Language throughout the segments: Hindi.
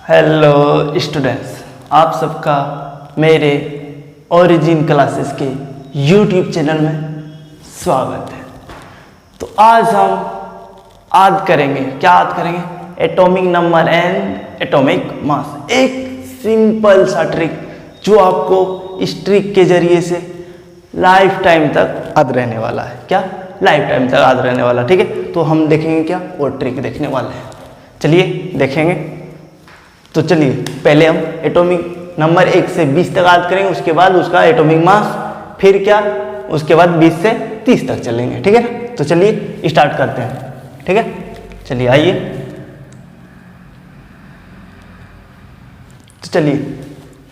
हेलो स्टूडेंट्स, आप सबका मेरे ओरिजिन क्लासेस के यूट्यूब चैनल में स्वागत है। तो आज हम याद करेंगे, क्या याद करेंगे? Atomic number and atomic mass. एक सिंपल सा ट्रिक जो आपको इस ट्रिक के जरिए से लाइफ टाइम तक याद रहने वाला है। क्या? लाइफ टाइम तक याद रहने वाला। ठीक है, तो हम देखेंगे क्या, वो ट्रिक देखने वाले हैं। चलिए देखेंगे। तो चलिए पहले हम एटॉमिक नंबर 1 से 20 तक याद करेंगे, उसके बाद उसका एटॉमिक मास, फिर क्या, उसके बाद 20 से 30 तक चलेंगे। ठीक है ना? तो चलिए स्टार्ट करते हैं। ठीक है, चलिए आइए। तो चलिए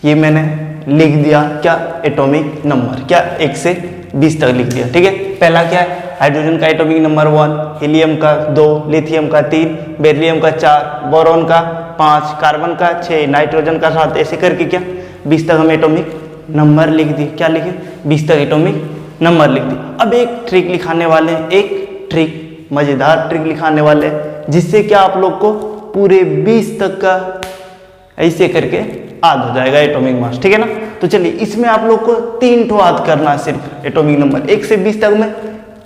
ये मैंने लिख दिया क्या, एटॉमिक नंबर, क्या 1 से 20 तक लिख दिया। ठीक है, पहला क्या है, हाइड्रोजन का एटॉमिक नंबर 1, हीलियम का 2, लिथियम का 3, बेरिलियम का 4, बोरॉन का 5, कार्बन का 6, नाइट्रोजन का 7, ऐसे करके क्या 20 तक हम एटॉमिक नंबर लिख दिए। क्या लिखे? 20 तक एटॉमिक नंबर लिख दिए। अब एक ट्रिक लिखाने वाले हैं, एक ट्रिक, मजेदार ट्रिक लिखाने वाले हैं, जिससे क्या आप लोग को पूरे 20 तक का ऐसे करके याद हो जाएगा एटॉमिक मास। ठीक है ना? तो चलिए इसमें आप लोग को 3 ठो याद करना है, सिर्फ एटॉमिक नंबर 1 से 20 तक में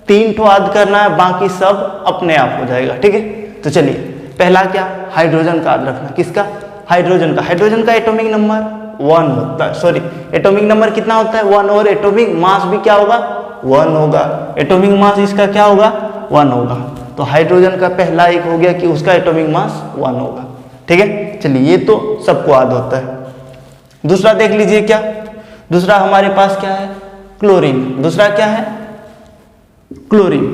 3 ठो याद करना है, बाकी सब अपने आप हो जाएगा। ठीक है, तो चलिए पहला क्या, हाइड्रोजन का याद रखना। किसका? हाइड्रोजन का। हाइड्रोजन का एटॉमिक नंबर 1 होता है, सॉरी एटॉमिक नंबर कितना होता है? 1, और एटॉमिक मास भी क्या होगा? 1 होगा। एटॉमिक मास इसका क्या होगा? 1 होगा। तो हाइड्रोजन का पहला एक हो गया कि उसका एटॉमिक मास 1 होगा। ठीक है, चलिए ये तो सबको याद होता है। दूसरा देख लीजिए, क्या दूसरा हमारे पास क्या है? क्लोरीन। दूसरा क्या है? क्लोरीन।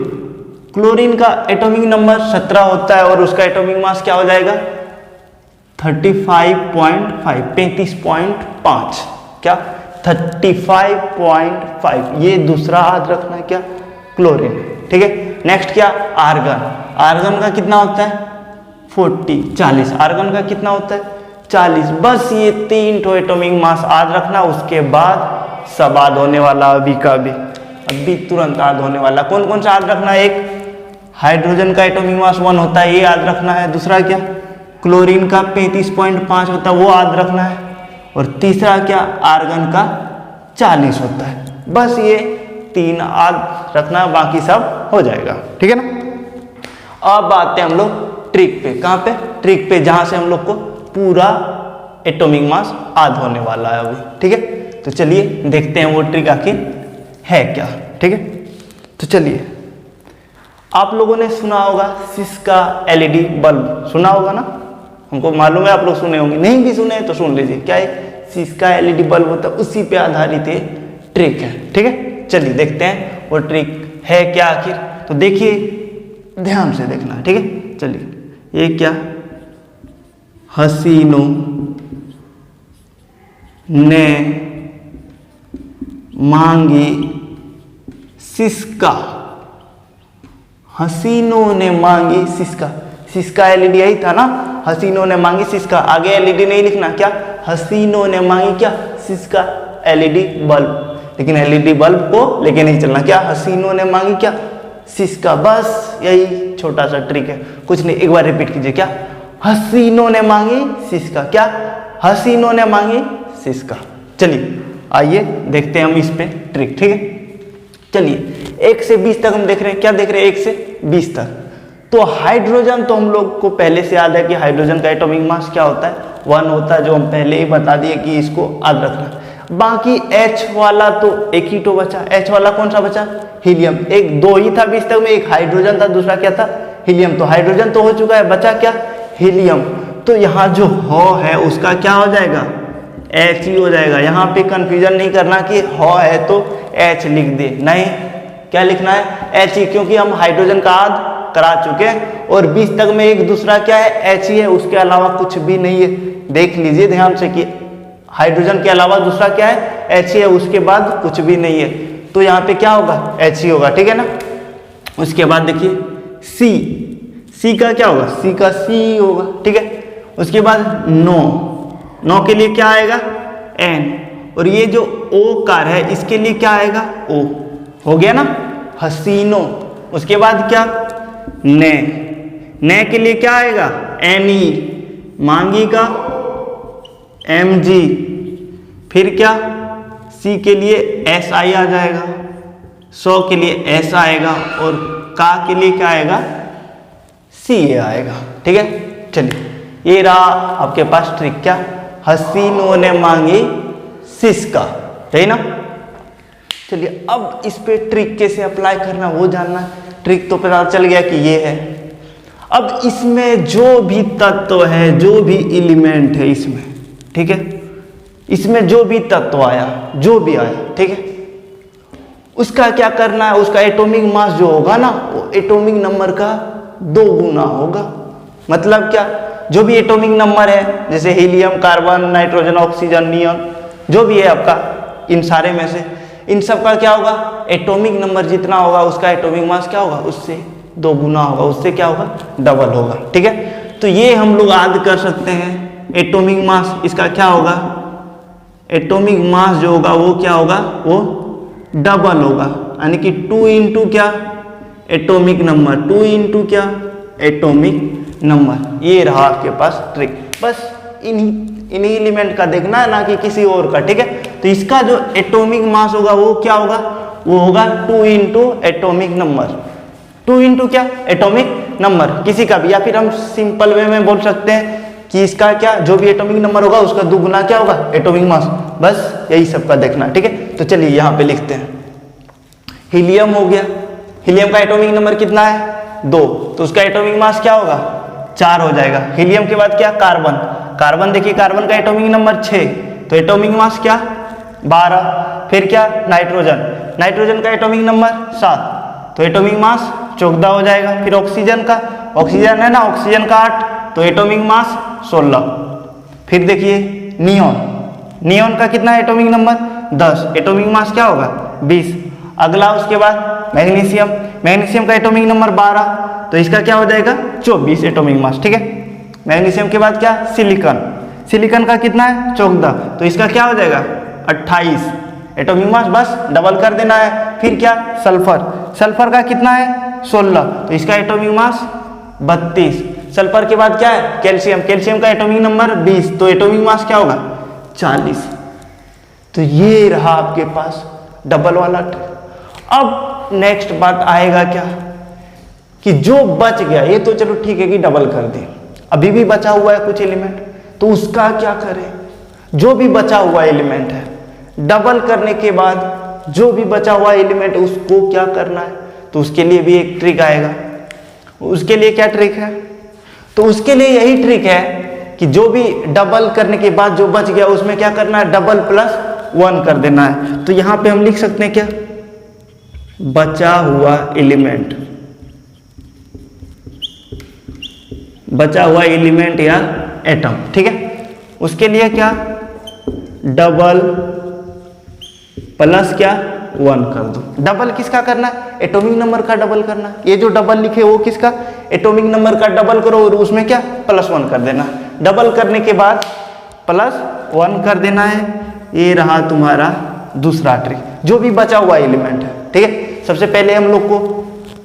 क्लोरीन का एटॉमिक नंबर 17 होता है और उसका एटॉमिक मास क्या हो जाएगा? 35.5, 35.5। क्या? 35.5। ये दूसरा याद रखना है, क्या, क्लोरीन। ठीक है, नेक्स्ट क्या, आर्गन। आर्गन का कितना होता है? 40। आर्गन का कितना होता है? 40। बस ये 3 ठो एटॉमिक मास याद रखना, उसके बाद सब याद होने वाला। अभी का अभी तुरंत याद होने वाला। कौन कौन सा याद रखना है? एक हाइड्रोजन का एटॉमिक मास 1 होता है, ये याद रखना है। दूसरा क्या, क्लोरीन का 35.5 होता है, वो याद रखना है। और तीसरा क्या, आर्गन का 40 होता है। बस ये 3 याद रखना, बाकी सब हो जाएगा। ठीक है ना? अब आते हैं हम लोग ट्रिक पे। कहाँ पे? ट्रिक पे, जहां से हम लोग को पूरा एटॉमिक मास याद होने वाला है अभी। ठीक है, तो चलिए देखते हैं वो ट्रिक आखिर है क्या। ठीक है, तो चलिए आप लोगों ने सुना होगा सिस्का एलईडी बल्ब, सुना होगा ना? हमको मालूम है आप लोग सुने होंगे, नहीं भी सुने तो सुन लीजिए। क्या है? सिस्का एलईडी बल्ब होता है, उसी पे आधारित ये ट्रिक है। ठीक है, चलिए देखते हैं वो ट्रिक है क्या आखिर। तो देखिए, ध्यान से देखना है। ठीक है, चलिए ये क्या, हसीनों ने मांगी सिस्का। हसीनों ने मांगी सिस्का। सिस्का एलईडी यही था ना, हसीनों ने मांगी सिस्का। आगे एलईडी नहीं लिखना। क्या? हसीनों ने मांगी क्या, सिस्का एलईडी बल्ब। लेकिन एलईडी बल्ब को लेके नहीं चलना। क्या? हसीनों ने मांगी क्या, सिस्का। बस यही छोटा सा ट्रिक है, कुछ नहीं। एक बार रिपीट कीजिए, क्या, हसीनों ने मांगी सिस्का। क्या? हसीनों ने मांगी सिस्का। चलिए आइए देखते हैं हम इस पे ट्रिक। ठीक है, चलिए 1 से 20 तक हम देख रहे हैं। क्या देख रहे हैं? 1 से 20 तक। तो हाइड्रोजन तो हम लोग को पहले से याद है कि हाइड्रोजन का एटॉमिक मास क्या होता है? 1 होता है, जो हम पहले ही बता दिए कि इसको याद रखना। बाकी H वाला तो एक ही तो बचा। H वाला कौन सा बचा? हीलियम। 2 ही था 20 तक में, एक हाइड्रोजन था, दूसरा क्या था? हीलियम। तो हाइड्रोजन तो हो चुका है, बचा क्या? हीलियम। तो यहाँ जो हो है उसका क्या हो जाएगा? H ही हो जाएगा। यहाँ पे कंफ्यूजन नहीं करना कि हो है तो H लिख दे, नहीं, क्या लिखना है? H ही, क्योंकि हम हाइड्रोजन का याद करा चुके हैं। और 20 तक में एक दूसरा क्या है? H ही है, उसके अलावा कुछ भी नहीं है। देख लीजिए ध्यान से कि हाइड्रोजन के अलावा दूसरा क्या है? H ही है, उसके बाद कुछ भी नहीं है। तो यहाँ पे क्या होगा? H ही होगा। ठीक है ना? उसके बाद देखिए C का क्या होगा? C का C होगा। ठीक है, उसके बाद नो के लिए क्या आएगा? N। और ये जो O कार है इसके लिए क्या आएगा? O। हो गया ना, हसीनो। उसके बाद क्या? ने के लिए क्या आएगा? Ni। मांगी का Mg, फिर क्या C के लिए Si आ जाएगा, 100 के लिए S आएगा और Ka के लिए क्या आएगा, Ca आएगा। ठीक है, चलिए ये रहा आपके पास ट्रिक। क्या, हसीनों ने मांगी सिसका, सही ना। चलिए अब इस पे ट्रिक कैसे अप्लाई करना वो जानना है। ट्रिक तो पता चल गया कि ये है। अब इसमें जो भी तत्व है, जो भी एलिमेंट है इसमें, ठीक है, इसमें जो भी तत्व आया, जो भी आया, ठीक है, उसका क्या करना है, उसका एटॉमिक मास जो होगा ना, वो एटॉमिक नंबर का 2 गुना होगा। मतलब क्या, जो भी एटॉमिक नंबर है, जैसे helium, carbon, nitrogen, oxygen, neon, जो भी है आपका, इन सारे में से इन सब का क्या होगा, एटॉमिक नंबर जितना होगा उसका एटॉमिक मास क्या होगा, उससे 2 गुना होगा, उससे क्या होगा, डबल होगा। ठीक है, तो ये हम लोग याद कर सकते हैं। एटॉमिक मास इसका क्या होगा, एटॉमिक मास जो होगा वो क्या होगा, वो डबल होगा, यानी कि 2 इंटू क्या, एटॉमिक नंबर, 2 इंटू क्या, एटॉमिक नंबर। ये रहा आपके पास ट्रिक। बस इन्हीं एलिमेंट का देखना है, ना कि किसी और का। ठीक है, तो इसका जो एटॉमिक मास होगा वो क्या होगा, वो होगा 2 इंटू एटॉमिक नंबर। 2 इंटू क्या, एटॉमिक नंबर किसी का भी, या फिर हम सिंपल वे में बोल सकते हैं कि इसका क्या, जो भी एटॉमिक नंबर होगा उसका 2 गुना क्या होगा, एटॉमिक मास। बस यही सबका देखना। ठीक है, तो चलिए यहाँ पे लिखते हैं। हीलियम हो गया, हीलियम का एटॉमिक नंबर कितना है, 2, तो उसका एटॉमिक मास क्या होगा, 4 हो जाएगा। हीलियम के बाद क्या, कार्बन, कार्बन देखिए, कार्बन का एटॉमिक नंबर 6, तो एटॉमिक मास क्या, 12। फिर क्या, नाइट्रोजन, नाइट्रोजन का एटॉमिक नंबर 7, तो एटॉमिक मास 14 हो जाएगा। फिर ऑक्सीजन का, ऑक्सीजन है ना, ऑक्सीजन का 8, तो एटॉमिक मास 16। फिर देखिए नियॉन, नियॉन का कितना एटॉमिक नंबर, 10, एटॉमिक मास क्या होगा, 20। अगला उसके बाद मैग्नीशियम, मैग्नीशियम का एटॉमिक नंबर 12, तो इसका क्या हो जाएगा, 24 एटॉमिक मास। ठीक है, मैग्नीशियम के बाद क्या, सिलिकॉन, सिलिकॉन का कितना है, 14, तो इसका क्या हो जाएगा, 28 एटॉमिक मास। बस डबल कर देना है। फिर क्या, सल्फर, सल्फर का कितना है, 16, तो इसका एटॉमिक मास 32। सल्फर के बाद क्या है, कैल्शियम, कैल्शियम का एटॉमिक नंबर 20, तो एटॉमिक मास क्या होगा, 40। तो ये रहा आपके पास डबल वाला ट्रिक। अब नेक्स्ट बात आएगा क्या, कि जो बच गया, ये तो चलो ठीक है कि डबल कर दे, अभी भी बचा हुआ है कुछ एलिमेंट, तो उसका क्या करें। जो भी बचा हुआ एलिमेंट है, डबल करने के बाद जो भी बचा हुआ एलिमेंट उसको क्या करना है, तो उसके लिए भी एक ट्रिक आएगा। उसके लिए क्या ट्रिक है, तो उसके लिए यही ट्रिक है कि जो भी डबल करने के बाद जो बच गया उसमें क्या करना है, डबल प्लस 1 कर देना है। तो यहां पे हम लिख सकते हैं क्या, बचा हुआ एलिमेंट, बचा हुआ एलिमेंट या एटम। ठीक है, उसके लिए क्या, डबल प्लस क्या, 1 कर दो। डबल किसका करना है, एटॉमिक नंबर का डबल करना है। ये जो डबल लिखे वो किसका, एटॉमिक नंबर का डबल करो और उसमें क्या, प्लस 1 कर देना। डबल करने के बाद प्लस 1 कर देना है। ये रहा तुम्हारा दूसरा ट्रिक, जो भी बचा हुआ एलिमेंट है। ठीक है, सबसे पहले हम लोग को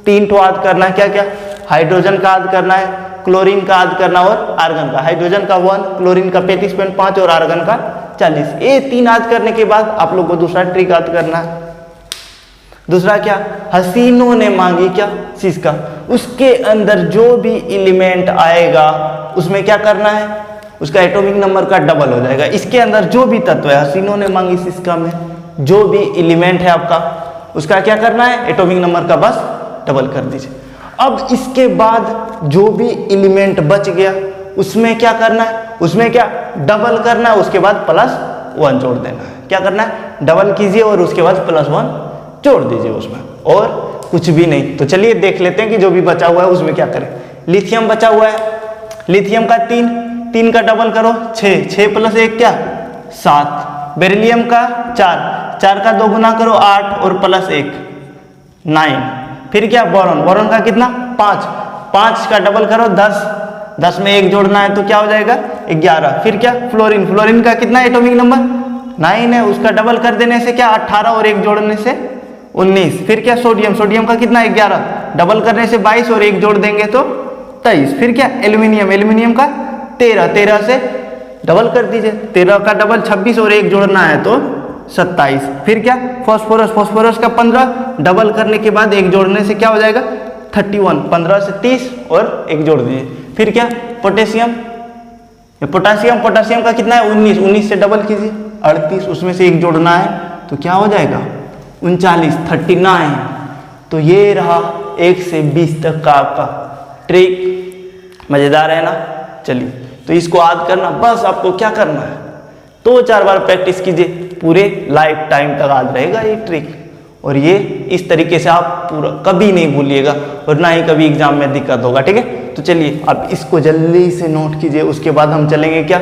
3 ठो याद करना है। क्या क्या, हाइड्रोजन का याद करना है, क्लोरीन का याद करना और आर्गन का। हाइड्रोजन का 1, क्लोरीन का 35.5 और आर्गन का 40। ये 3 याद करने के बाद आप लोग को दूसरा ट्रिक याद करना है। दूसरा क्या, हसीनों ने मांगी क्या, सिसका। उसके अंदर जो भी एलिमेंट आएगा उसमें क्या करना है, उसका एटॉमिक नंबर का डबल हो जाएगा। इसके अंदर जो भी तत्व है, हसीनों ने मांगी सिसका में जो भी एलिमेंट है आपका, उसका क्या करना है, एटॉमिक नंबर का बस डबल कर दीजिए। अब इसके बाद जो भी एलिमेंट बच गया उसमें क्या करना है, उसमें क्या डबल करना है, उसके बाद प्लस 1 जोड़ देना है। क्या करना है, डबल कीजिए और उसके बाद प्लस 1 जोड़ दीजिए उसमें, और कुछ भी नहीं। तो चलिए देख लेते हैं कि जो भी बचा हुआ है उसमें क्या करें। लिथियम बचा हुआ है, लिथियम का 3 का डबल करो 6 प्लस 1 क्या 7। बेरिलियम का 4 का 2 गुना करो 8 और प्लस 1 9। फिर क्या, बोरॉन, बोरॉन का कितना 5 का डबल करो 10 में 1 जोड़ना है तो क्या हो जाएगा 11। फिर क्या, फ्लोरीन, फ्लोरीन का कितना एटॉमिक नंबर 9 है, उसका डबल कर देने से क्या 18 और 1 जोड़ने से 19। फिर क्या, सोडियम, सोडियम का कितना 11, डबल करने से 22 और 1 जोड़ देंगे तो 23। फिर क्या, एल्यूमिनियम, एल्यूमिनियम का 13 से डबल कर दीजिए, 13 का डबल 26 और एक जोड़ना है तो 27। फिर क्या, फॉस्फोरस का 15, डबल करने के बाद एक जोड़ने से क्या हो जाएगा 31, 15 से 30 और एक जोड़ दीजिए। फिर क्या, पोटासियम का कितना है 19 से डबल कीजिए 38, उसमें से एक जोड़ना है तो क्या हो जाएगा 39। तो ये रहा 1 से 20 तक का आपका ट्रिक। मजेदार है ना। चलिए, तो इसको याद करना, बस आपको क्या करना है 2-4 बार प्रैक्टिस कीजिए, पूरे लाइफ टाइम तक याद रहेगा ये ट्रिक। और ये इस तरीके से आप पूरा कभी नहीं भूलिएगा और ना ही कभी एग्जाम में दिक्कत होगा। ठीक है, तो चलिए आप इसको जल्दी से नोट कीजिए। उसके बाद हम चलेंगे क्या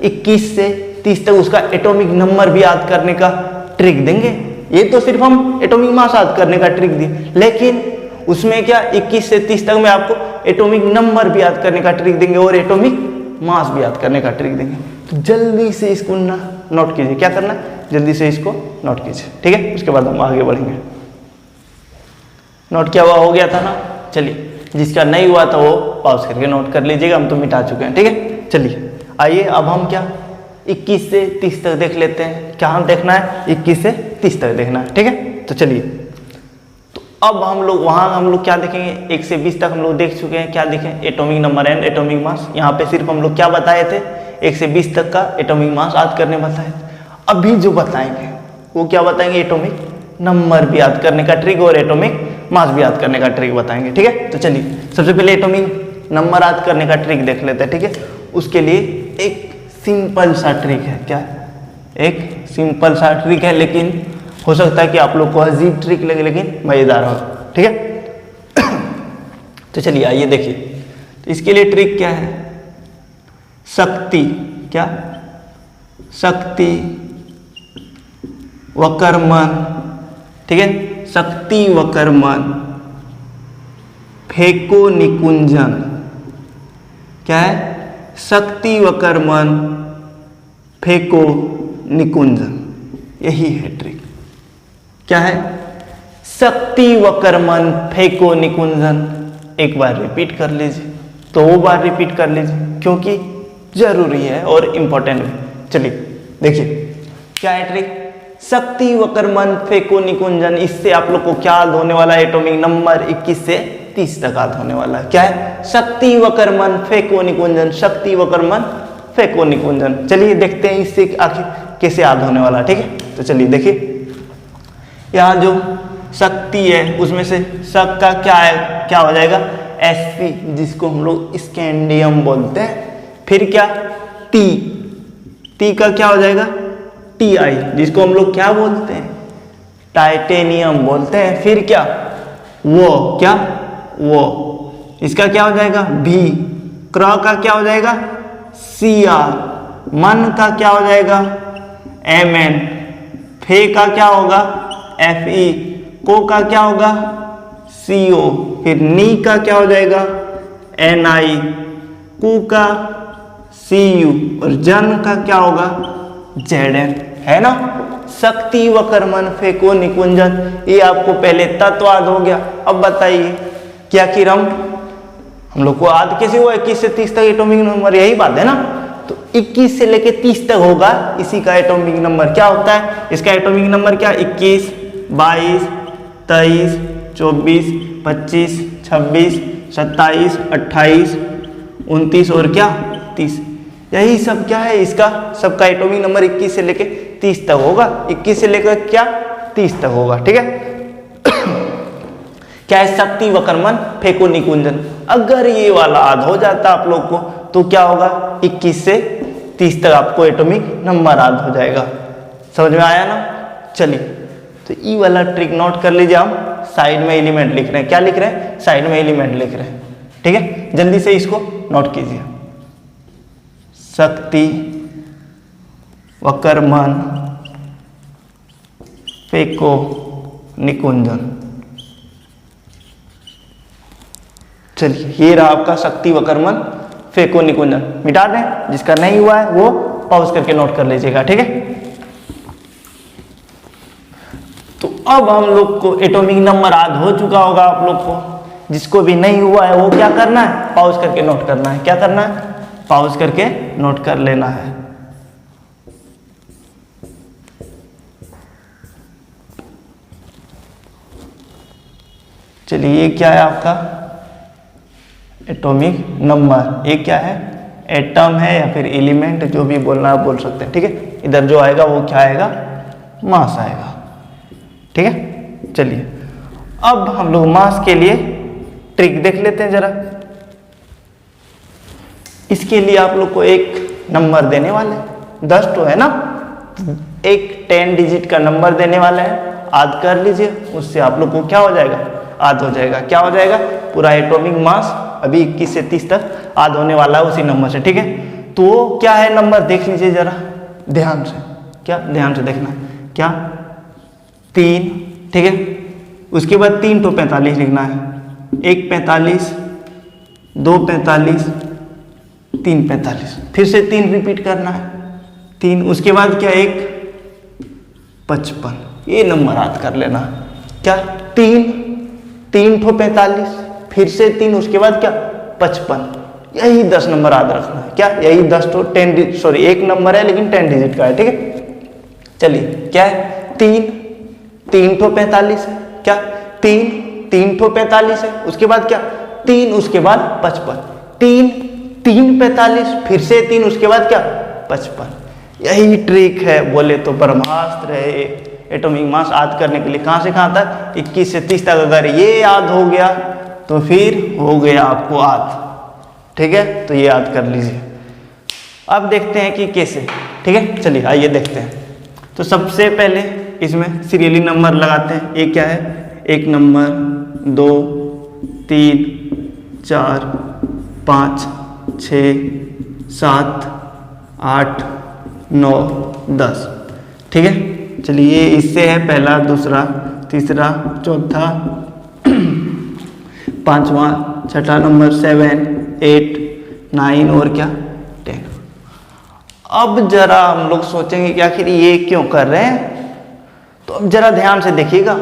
21 से 30 तक उसका एटॉमिक नंबर भी याद करने का ट्रिक देंगे। ये तो सिर्फ हम एटॉमिक मास याद करने का ट्रिक दिए, लेकिन उसमें क्या 21 से 30 तक में आपको एटॉमिक नंबर भी याद करने का ट्रिक देंगे और एटॉमिक मास भी याद करने का ट्रिक देंगे। तो जल्दी से इसको नोट कीजिए, क्या करना है जल्दी से इसको नोट कीजिए। ठीक है, उसके बाद हम आगे बढ़ेंगे। नोट किया हुआ हो गया था ना। चलिए, जिसका नहीं हुआ था वो पॉज करके नोट कर लीजिएगा, हम तो मिटा चुके हैं। ठीक है, चलिए आइए अब हम क्या 21 से 30 तक देख लेते हैं। क्या हम देखना है 21 से 30 तक देखना है। ठीक है, तो चलिए, तो अब हम लोग क्या देखेंगे 1 से 20 तक हम लोग देख चुके हैं। क्या देखें, atomic number and atomic mass. यहाँ पे सिर्फ हम लोग क्या बताए थे 1 से 20 तक का एटॉमिक मास याद करने बताए थे। अभी जो बताएंगे वो क्या बताएंगे, एटॉमिक नंबर भी याद करने का ट्रिक और एटॉमिक मास भी याद करने का ट्रिक बताएंगे। ठीक है, तो चलिए सबसे पहले एटॉमिक नंबर याद करने का ट्रिक देख लेते हैं। ठीक है, उसके लिए एक सिंपल सा ट्रिक है। क्या, एक सिंपल सा ट्रिक है, लेकिन हो सकता है कि आप लोग को अजीब ट्रिक लगे लेकिन मजेदार हो। ठीक है, तो चलिए आइए देखिए। तो इसके लिए ट्रिक क्या है, शक्ति, क्या शक्ति वक्रमण। ठीक है, शक्ति वक्रमण फेको निकुंजन। क्या है, शक्ति वक्रमण फेको निकुंजन, यही है ट्रिक। क्या है, शक्ति वक्रमण फेको निकुंजन। एक बार रिपीट कर लीजिए, 2 बार रिपीट कर लीजिए, क्योंकि जरूरी है और इंपॉर्टेंट है। चलिए देखिए क्या है ट्रिक, शक्ति वक्रमण फेको निकुंजन। इससे आप लोग को क्या याद होने वाला है, एटॉमिक नंबर 21 से 30 तक याद होने वाला है। क्या है, शक्ति वक्रमण फेको निकुंजन, शक्ति वक्रमण फेको निकुंजन। चलिए देखते हैं इससे आखिर कैसे याद होने वाला है। ठीक है, तो चलिए देखिए, यहाँ जो शक्ति है उसमें से शक का क्या है, क्या हो जाएगा Sp, जिसको हम लोग स्कैंडियम बोलते हैं। फिर क्या टी का क्या हो जाएगा Ti, जिसको हम लोग क्या बोलते हैं टाइटेनियम बोलते हैं। फिर क्या वो इसका क्या हो जाएगा भी, क्र का क्या हो जाएगा Cr, मन का क्या हो जाएगा Mn, फे का क्या होगा Fe, को का क्या होगा CO, फिर नी का क्या हो जाएगा Ni, कु का Cu और जन का क्या होगा Zn, है ना। शक्ति वक्रमण फेको निकुंजन, ये आपको पहले तत्व याद हो गया। अब बताइए क्या कि हम लोग को याद कैसे हुआ 21 से 30 तक एटॉमिक नंबर, यही बात है ना। तो 21 से लेके 30 तक होगा इसी का एटॉमिक नंबर। क्या होता है इसका एटॉमिक नंबर, क्या 21, 22, 23, 24, 25, 26, 27, 28, 29 और क्या 30। यही सब क्या है इसका सबका एटॉमिक नंबर 21 से लेके 30 तक होगा। 21 से लेकर क्या 30 तक होगा। ठीक है, क्या है शक्ति वक्रमण फेको निकुंजन। अगर ये वाला याद हो जाता आप लोग को तो क्या होगा 21 से 30 तक आपको एटॉमिक नंबर याद हो जाएगा। समझ में आया ना। चलिए, तो ई वाला ट्रिक नोट कर लीजिए। हम साइड में एलिमेंट लिख रहे हैं। क्या लिख रहे हैं, साइड में एलिमेंट लिख रहे हैं। ठीक है, जल्दी से इसको नोट कीजिए। शक्ति वक्रमण फेको निकुंजन। चलिए, ये रहा आपका शक्ति वक्रमण फेको निकुंजन। मिटा दें, जिसका नहीं हुआ है वो पॉज करके नोट कर लीजिएगा। ठीक है, तो अब हम लोग को एटॉमिक नंबर याद हो चुका होगा आप लोग को। जिसको भी नहीं हुआ है वो क्या करना है, पॉज करके नोट करना है। क्या करना है, पॉज करके नोट कर लेना है। चलिए ये क्या है आपका एटॉमिक नंबर, ये क्या है एटम है या फिर एलिमेंट, जो भी बोलना आप बोल सकते हैं, ठीक है। इधर जो आएगा वो क्या आएगा मास आएगा, ठीक है। चलिए अब हम लोग मास के लिए ट्रिक देख लेते हैं जरा। इसके लिए आप लोग को एक नंबर देने वाले हैं, 10 तो है ना, एक 10 डिजिट का नंबर देने वाला है, याद कर लीजिए, उससे आप लोग को क्या हो जाएगा याद हो जाएगा। क्या हो जाएगा पूरा एटॉमिक मास अभी 21 से 30 तक याद होने वाला है उसी नंबर से, ठीक है। तो वो क्या है नंबर देख लीजिए जरा ध्यान से, क्या ध्यान से देखना, क्या 3, ठीक है। उसके बाद 3 तो 45 लिखना है, 1 45, 2 45, 3 45, फिर से 3 रिपीट करना है 3, उसके बाद क्या 1 55, ये नंबर याद कर लेना, क्या 3 तो 45, फिर से 3, उसके बाद क्या 55, यही 10 नंबर याद रखना है, क्या यही 10 तो 10 सॉरी एक नंबर है लेकिन 10 डिजिट का है, ठीक है। चलिए क्या है 3 तो 45 है, क्या 3 तो 45 है, उसके बाद क्या 3, उसके बाद 55, 3 45, फिर से 3, उसके बाद क्या 55, यही ट्रिक है बोले तो ब्रह्मास्त्र है एटॉमिक मास याद करने के लिए। कहां से कहां तक 21 से 30 तक, अगर ये याद हो गया तो फिर हो गया आपको याद, ठीक है। तो ये याद कर लीजिए। अब देखते हैं कि कैसे, ठीक है। चलिए आइए देखते हैं। तो सबसे पहले इसमें सीरियली नंबर लगाते हैं। ये क्या है 1 नंबर, 2 3 4 5 6 7 8 9 10, ठीक है। चलिए इससे है पहला, दूसरा, तीसरा, चौथा, 5वां, छठा नंबर 7 8 9 और क्या 10। अब जरा हम लोग सोचेंगे कि आखिर ये क्यों कर रहे हैं, तो अब जरा ध्यान से देखिएगा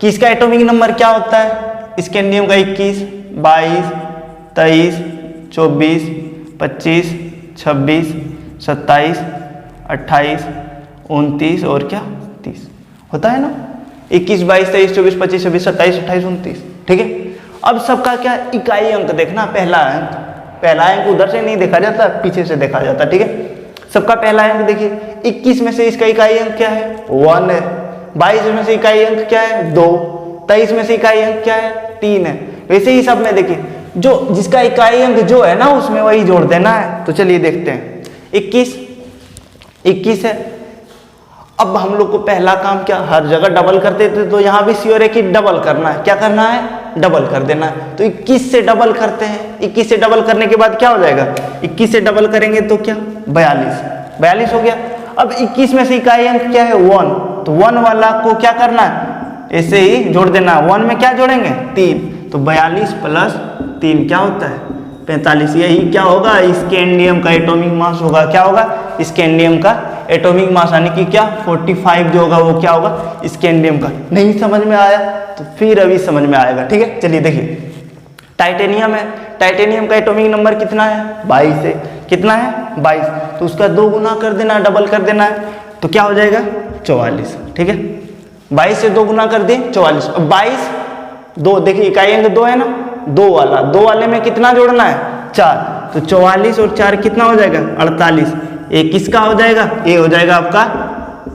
कि इसका एटॉमिक नंबर क्या होता है। स्कैंडियम का 21 22 23 24 25 26 27 28 29 और क्या 30 होता है ना, 21 22 23 24 25 26 27 28 29, ठीक है। अब सबका क्या इकाई अंक देखना, पहला अंक उधर से नहीं देखा जाता, पीछे से देखा जाता, ठीक है। सबका पहला अंक देखिए, 21 में से इसका इकाई अंक क्या है 1 है, 22 में से इकाई अंक क्या है 2, 23 में से इकाई अंक क्या है 3 है। वैसे ही सब में देखिए जो जिसका इकाई अंक जो है ना उसमें वही जोड़ देना है। तो चलिए देखते हैं, 21 है। अब हम लोग को पहला काम क्या, हर जगह डबल करते थे, तो यहाँ भी श्योर है कि डबल करना है। क्या करना है डबल कर देना है। तो 21 से डबल करते हैं, 21 से डबल करने के बाद क्या हो जाएगा, 21 से डबल करेंगे तो क्या 42 हो गया। अब 21 में से इकाई अंक क्या है 1, तो 1 वाला को क्या करना है ऐसे ही जोड़ देना। 1 में क्या जोड़ेंगे 3, तो 42 प्लस 3 क्या होता है 45। यही क्या होगा स्कैंडियम का एटॉमिक मास होगा। क्या होगा स्कैंडियम का एटॉमिक मास, यानी कि क्या 45 जो होगा वो क्या होगा स्कैंडियम का। नहीं समझ में आया तो फिर अभी समझ में आएगा, ठीक है। चलिए देखिए टाइटेनियम है, टाइटेनियम का एटॉमिक नंबर कितना है 22 है। कितना है 22, तो उसका 2 गुना कर देना, डबल कर देना है, तो क्या हो जाएगा 44, ठीक है। 22 से 2 गुना कर दें 44। अब 22 2 देखिए इकाई अंक 2 है ना, 2 वाले में कितना जोड़ना है 4, तो 44 और 4 कितना हो जाएगा 48। ये किसका हो जाएगा, ये हो जाएगा आपका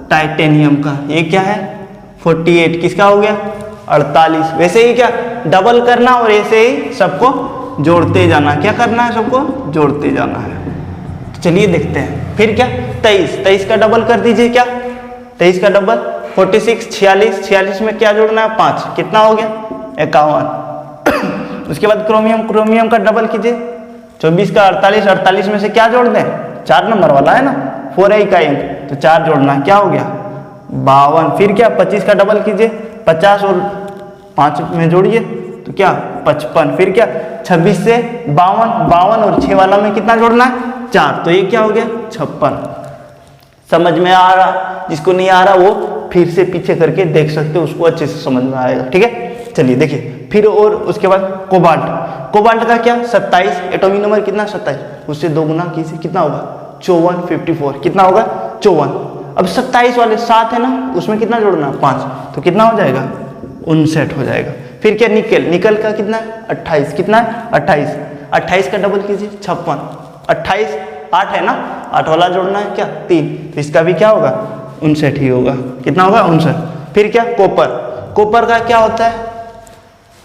टाइटेनियम का। ये क्या है 48, किसका हो गया 48। वैसे ही क्या डबल करना और ऐसे ही सबको जोड़ते जाना। क्या करना है सबको जोड़ते जाना है। तो चलिए देखते हैं फिर क्या 23 का डबल कर दीजिए। क्या 23 का डबल 46 46 में क्या जोड़ना है 5, कितना हो गया 51। उसके बाद क्रोमियम का डबल कीजिए 24 का 48 में से क्या जोड़ दें 4 नंबर वाला है ना 4 है इकाई अंक, तो 4 जोड़ना क्या हो गया 52। फिर क्या 25 का डबल कीजिए 50 और 5 में जोड़िए तो क्या 55। फिर क्या 26 से 52 और 6 वाला में कितना जोड़ना है 4, तो ये क्या हो गया 56। समझ में आ रहा, जिसको नहीं आ रहा वो फिर से पीछे करके देख सकते हो, उसको अच्छे से समझ में आएगा, ठीक है। चलिए देखिए फिर और उसके बाद कोबाल्ट का क्या 27, एटॉमिक नंबर कितना 27, उससे 2 गुना कीजिए कितना होगा 54, 54 कितना होगा 54। अब 27 वाले 7 है ना, उसमें कितना जोड़ना 5, तो कितना हो जाएगा 59 हो जाएगा। फिर क्या निकल, निकल का कितना है 28, कितना है 28, 28 का डबल कीजिए 56, 28 8 है ना, 8 वाला जोड़ना है क्या 3, तो इसका भी क्या होगा 59 ही होगा, कितना होगा 59। फिर क्या कोपर, कोपर का क्या होता है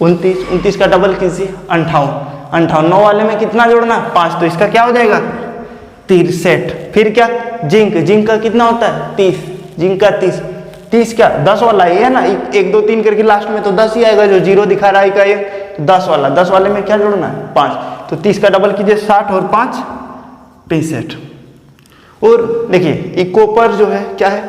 29, 29 का डबल कीजिए 58, 58 9 वाले में कितना जोड़ना 5, तो इसका क्या हो जाएगा 63। फिर क्या जिंक, जिंक का कितना होता है 30, जिंक का 30, 30 क्या 10 वाला ही है ना, 1 2 3 करके लास्ट में तो 10 ही आएगा, जो 0 दिखा रहा है का ये, तो 10 वाला, 10 वाले में क्या जोड़ना है 5, तो 30 का डबल कीजिए 60 और 5 65। और देखिए ये कोपर जो है क्या है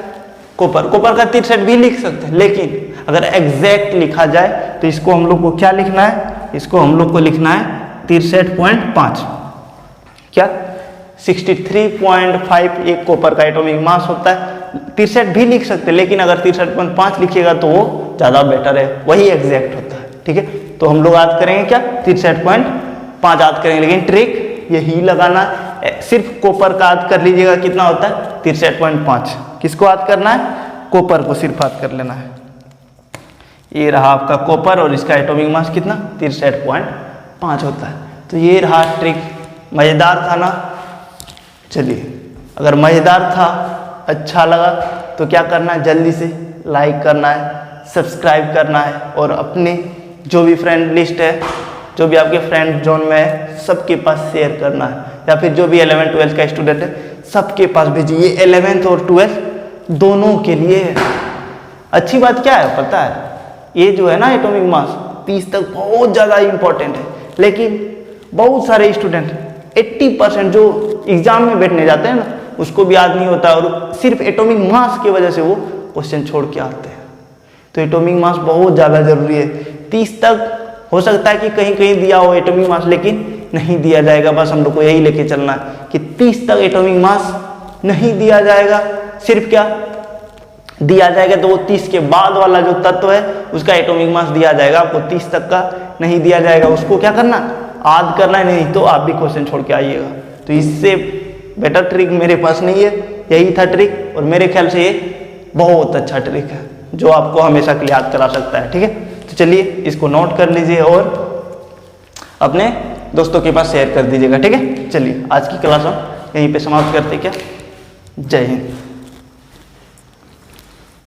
कोपर, कोपर का 63 भी लिख सकते हैं, लेकिन अगर एग्जैक्ट लिखा जाए तो इसको हम लोग को क्या लिखना है, इसको हम लोग को लिखना है 63.5, क्या 63.5 एक कॉपर का एटॉमिक मास होता है। 63 भी लिख सकते हैं, लेकिन अगर 63.5 लिखिएगा तो वो ज़्यादा बेटर है, वही एग्जैक्ट होता है। ठीक है, तो हम लोग याद करेंगे क्या 63.5 याद करेंगे, लेकिन ट्रिक यही लगाना है, सिर्फ कॉपर का याद कर लीजिएगा कितना होता है 63.5। किसको याद करना है, कॉपर को सिर्फ याद कर लेना है। ये रहा आपका कॉपर और इसका एटॉमिक मास कितना 63.5 होता है। तो ये रहा ट्रिक, मज़ेदार था ना। चलिए अगर मज़ेदार था, अच्छा लगा तो क्या करना है, जल्दी से लाइक करना है, सब्सक्राइब करना है, और अपने जो भी फ्रेंड लिस्ट है, जो भी आपके फ्रेंड जोन में है, सबके पास शेयर करना है, या फिर जो भी 11th 12th का स्टूडेंट है सबके पास भेजिए। ये 11th और 12th दोनों के लिए है। अच्छी बात क्या है पता है, ये जो है ना एटॉमिक मास 30 तक बहुत ज़्यादा इंपॉर्टेंट है, लेकिन बहुत सारे स्टूडेंट 80% जो एग्जाम में बैठने जाते हैं ना, उसको भी याद नहीं होता, और सिर्फ एटॉमिक मास की वजह से वो क्वेश्चन छोड़ के आते हैं। तो एटॉमिक मास बहुत ज़्यादा जरूरी है। 30 तक हो सकता है कि कहीं कहीं दिया हो एटॉमिक मास, लेकिन नहीं दिया जाएगा। बस हम लोग को यही लेके चलना है कि 30 तक एटॉमिक मास नहीं दिया जाएगा, सिर्फ क्या दिया जाएगा तो 30 के बाद वाला जो तत्व है उसका एटॉमिक मास दिया जाएगा, आपको 30 तक का नहीं दिया जाएगा। उसको क्या करना, याद करना है, नहीं तो आप भी क्वेश्चन छोड़ के आइएगा। तो इससे बेटर ट्रिक मेरे पास नहीं है, यही था ट्रिक, और मेरे ख्याल से ये बहुत अच्छा ट्रिक है जो आपको हमेशा के लिए याद करा सकता है। ठीक है, तो चलिए इसको नोट कर लीजिए और अपने दोस्तों के पास शेयर कर दीजिएगा। ठीक है, चलिए आज की क्लास हम यहीं पे समाप्त करते क्या। जय हिंद।